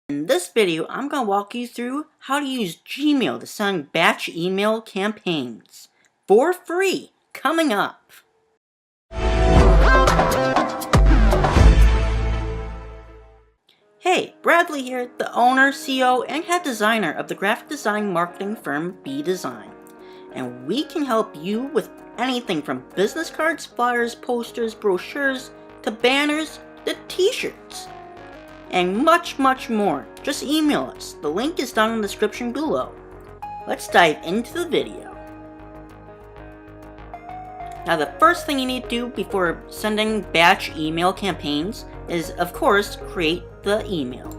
In this video, I'm going to walk you through how to use Gmail to send batch email campaigns for free, coming up. Hey, Bradley here, the owner, CEO, and head designer of the graphic design marketing firm BDesign. And we can help you with anything from business cards, flyers, posters, brochures, to banners, to t-shirts, and much more. Just email us. The link is down in the description below. Let's dive into the video. Now the first thing you need to do before sending batch email campaigns is, of course, create the email.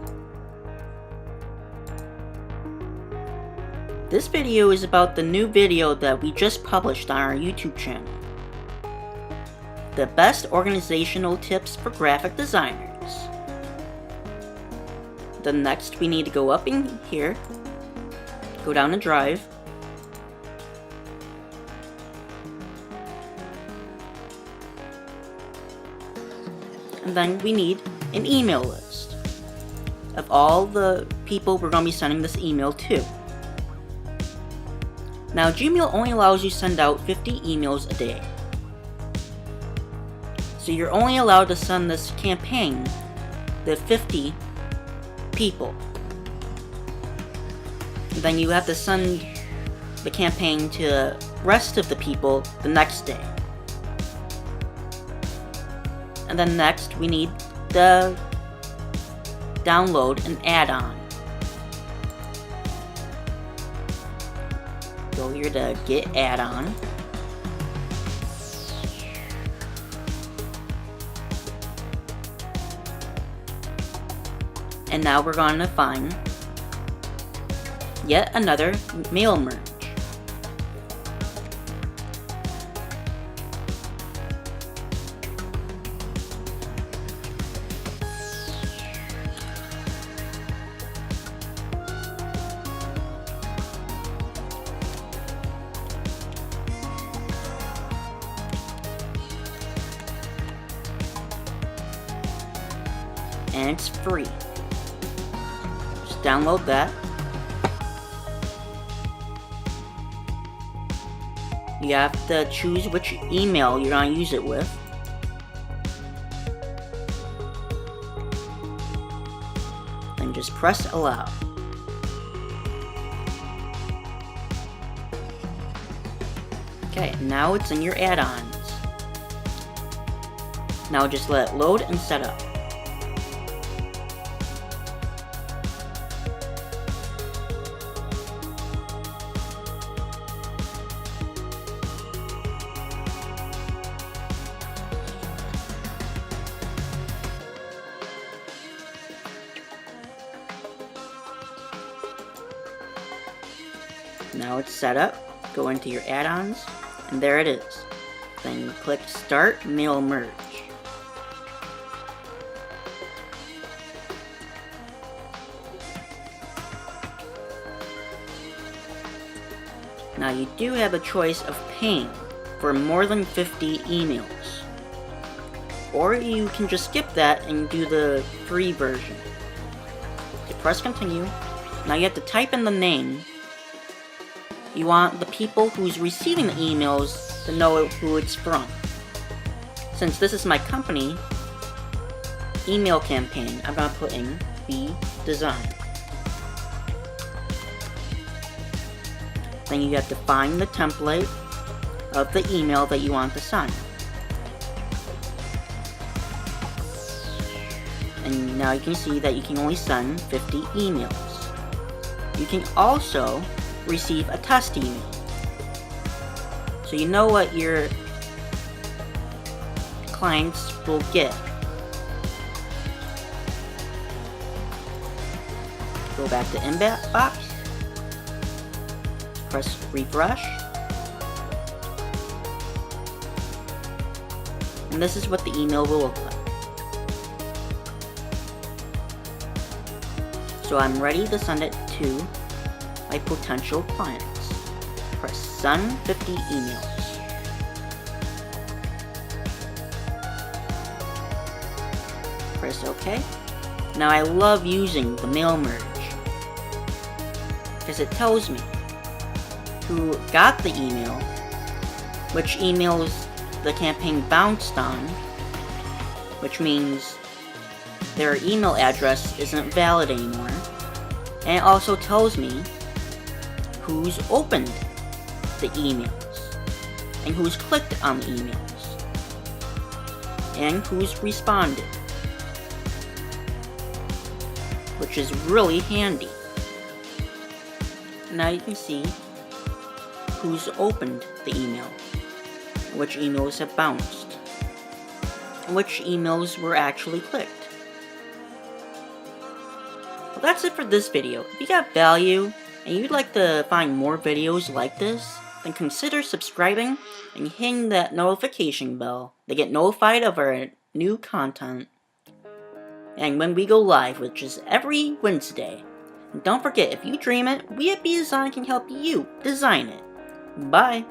This video is about the new video that we just published on our YouTube channel. The best organizational tips for graphic designers. Then next we need to go up in here, go down the drive, and then we need an email list of all the people we're going to be sending this email to. Now Gmail only allows you to send out 50 emails a day. So you're only allowed to send this campaign to 50 people. And then you have to send the campaign to the rest of the people the next day. And then next we need to download an add-on. Go here to get add-on. And now we're going to find yet another mail merge. And it's free. Download that. You have to choose which email you're going to use it with. And just press allow. Okay, now it's in your add-ons. Now just let it load and set up. Now it's set up, go into your add-ons, and there it is. Then click Start Mail Merge. Now you do have a choice of paying for more than 50 emails. Or you can just skip that and do the free version. Okay, press continue. Now you have to type in the name. You want the people who's receiving the emails to know who it's from. Since this is my company email campaign, I'm going to put in BDesign. Then you have to find the template of the email that you want to send. And now you can see that you can only send 50 emails. You can also receive a test email, so you know what your clients will get. Go back to inbox, press refresh, and this is what the email will look like. So I'm ready to send it to my potential clients. Press send 50 emails. Press OK. Now I love using the mail merge, because it tells me who got the email, which emails the campaign bounced on, which means their email address isn't valid anymore, and it also tells me who's opened the emails, and who's clicked on the emails, and who's responded, which is really handy. Now you can see who's opened the email, which emails have bounced, and which emails were actually clicked. Well, that's it for this video. If you got value, and you'd like to find more videos like this, then consider subscribing and hitting that notification bell to get notified of our new content, and when we go live, which is every Wednesday. And don't forget, if you dream it, we at BDesign can help you design it. Bye!